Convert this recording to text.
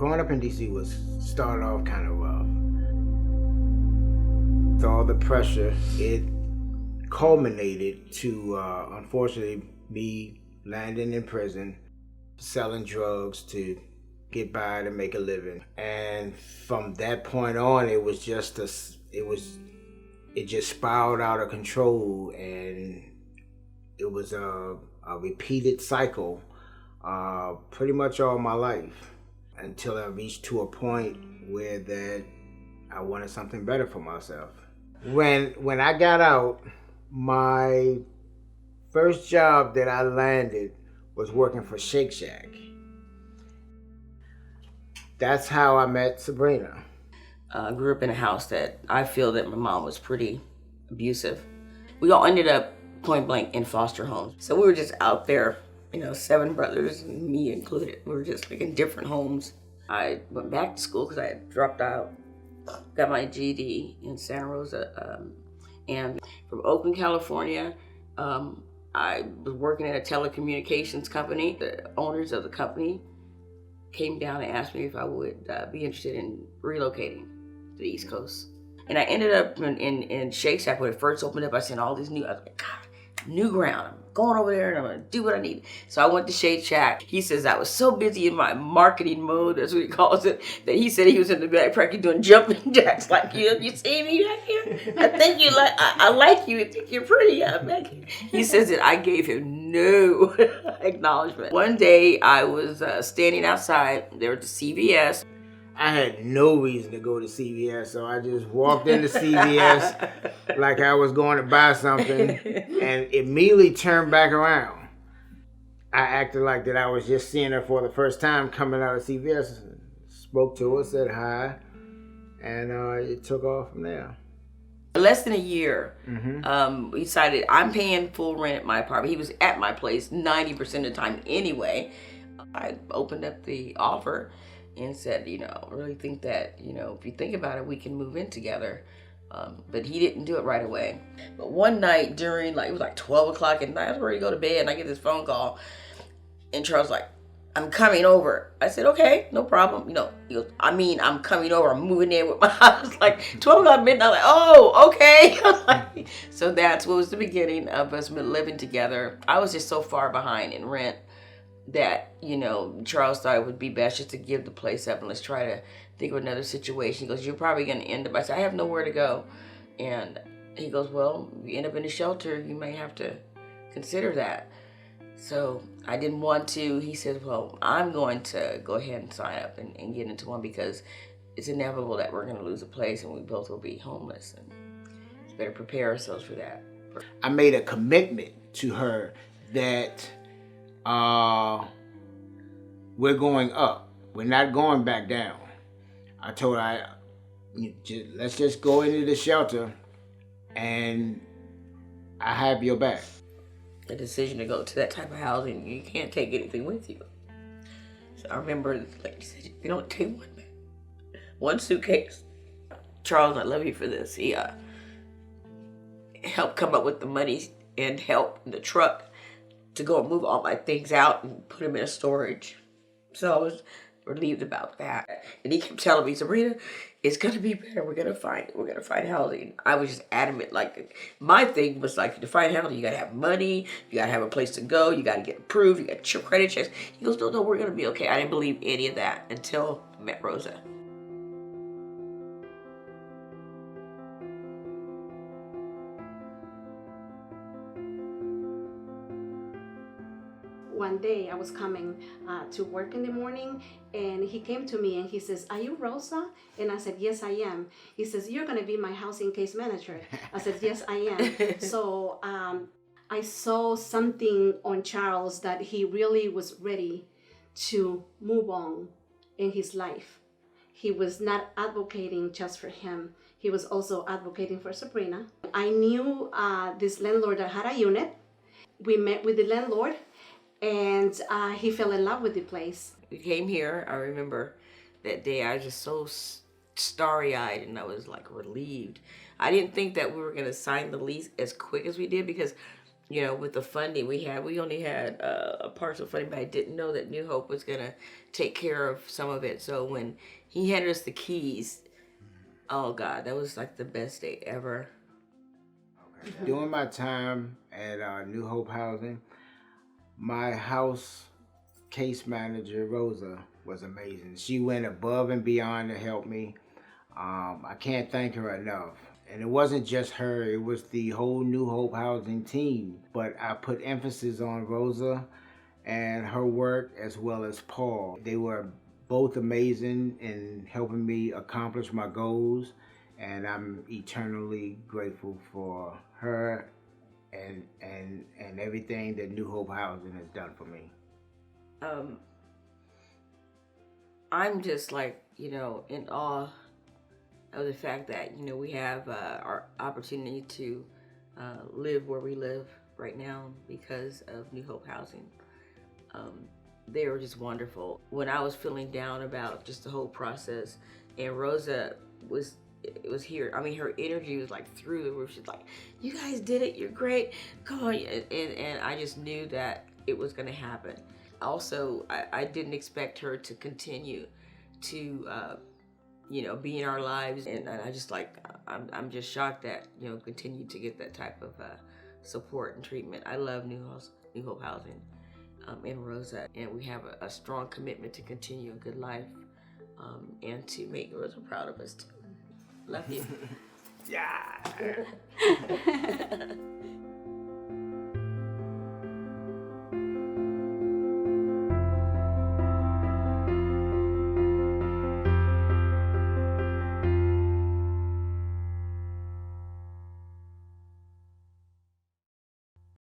Growing up in DC started off kind of rough. With all the pressure, it culminated to, unfortunately, me landing in prison, selling drugs to get by to make a living. And from that point on, it just spiraled out of control, and it was a repeated cycle pretty much all my life, until I reached to a point where that I wanted something better for myself. When I got out, my first job that I landed was working for Shake Shack. That's how I met Sabrina. I grew up in a house that I feel that my mom was pretty abusive. We all ended up point blank in foster homes. So we were just out there, 7 brothers, and me included. We were just like in different homes. I went back to school because I had dropped out. Got my GED in Santa Rosa. And from Oakland, California, I was working at a telecommunications company. The owners of the company came down and asked me if I would be interested in relocating to the East Coast. And I ended up in Shake Shack when it first opened up. I was like, God, new ground. I'm going over there and I'm gonna do what I need. So I went to Shake Shack. He says I was so busy in my marketing mode, that's what he calls it, that he said he was in the back practically doing jumping jacks. Like, you see me back here? I think you like, I like you. I think you're pretty back here. He says that I gave him no acknowledgement. One day I was standing outside there at the CVS. I had no reason to go to CVS, so I just walked into CVS like I was going to buy something and immediately turned back around. I acted like that I was just seeing her for the first time coming out of CVS, spoke to her, said hi, and it took off from there. Less than a year, we decided I'm paying full rent at my apartment. He was at my place 90% of the time anyway. I opened up the offer and said, really think that, if you think about it, we can move in together. But he didn't do it right away. But one night during, it was like 12 o'clock at night, I was ready to go to bed, and I get this phone call, and Charles was like, I'm coming over. I said, okay, no problem. He goes, I'm coming over. I'm moving in with my house. Like 12 o'clock midnight, like, oh, okay. So that's what was the beginning of us living together. I was just so far behind in rent that, Charles thought it would be best just to give the place up and let's try to think of another situation. He goes, you're probably going to end up. I said, I have nowhere to go. And he goes, well, if you end up in a shelter, you may have to consider that. So I didn't want to. He said, well, I'm going to go ahead and sign up and get into one because it's inevitable that we're going to lose a place and we both will be homeless. And it's better prepare ourselves for that. I made a commitment to her that we're going up. We're not going back down. I told her, let's just go into the shelter and I have your back. The decision to go to that type of housing, you can't take anything with you. So I remember the lady said, you don't take one suitcase. Charles, I love you for this. He helped come up with the money and help in the truck to go and move all my things out and put them in a storage. So I was relieved about that. And he kept telling me, Sabrina, it's going to be better. We're going to find housing. I was just adamant. My thing was to find housing, you got to have money. You got to have a place to go. You got to get approved. You got your credit checks. He goes, no, we're going to be okay. I didn't believe any of that until I met Rosa. One day I was coming to work in the morning, and he came to me and he says, are you Rosa? And I said, yes, I am. He says, you're going to be my housing case manager. I said, yes, I am. So I saw something on Charles that he really was ready to move on in his life. He was not advocating just for him. He was also advocating for Sabrina. I knew this landlord that had a unit. We met with the landlord, and he fell in love with the place. We came here. I remember that day I was just so starry-eyed, and I was relieved. I didn't think that we were going to sign the lease as quick as we did because with the funding we only had a partial funding, but I didn't know that New Hope was gonna take care of some of it. So when he handed us the keys, oh God, that was like the best day ever. During my time at New Hope Housing, my house case manager, Rosa, was amazing. She went above and beyond to help me. I can't thank her enough. And it wasn't just her, it was the whole New Hope Housing team. But I put emphasis on Rosa and her work as well as Paul. They were both amazing in helping me accomplish my goals, and I'm eternally grateful for her and everything that New Hope Housing has done for me. I'm just like, in awe of the fact that, we have our opportunity to live where we live right now because of New Hope Housing. They were just wonderful. When I was feeling down about just the whole process, and Rosa was here. I mean, her energy was like through the roof. She's like, "You guys did it. You're great. Come on!" And I just knew that it was going to happen. Also, I didn't expect her to continue to, be in our lives, and I just I'm just shocked that continue to get that type of support and treatment. I love New Hope Housing. And Rosa, and we have a strong commitment to continue a good life, and to make Rosa proud of us too. Love you. Yeah.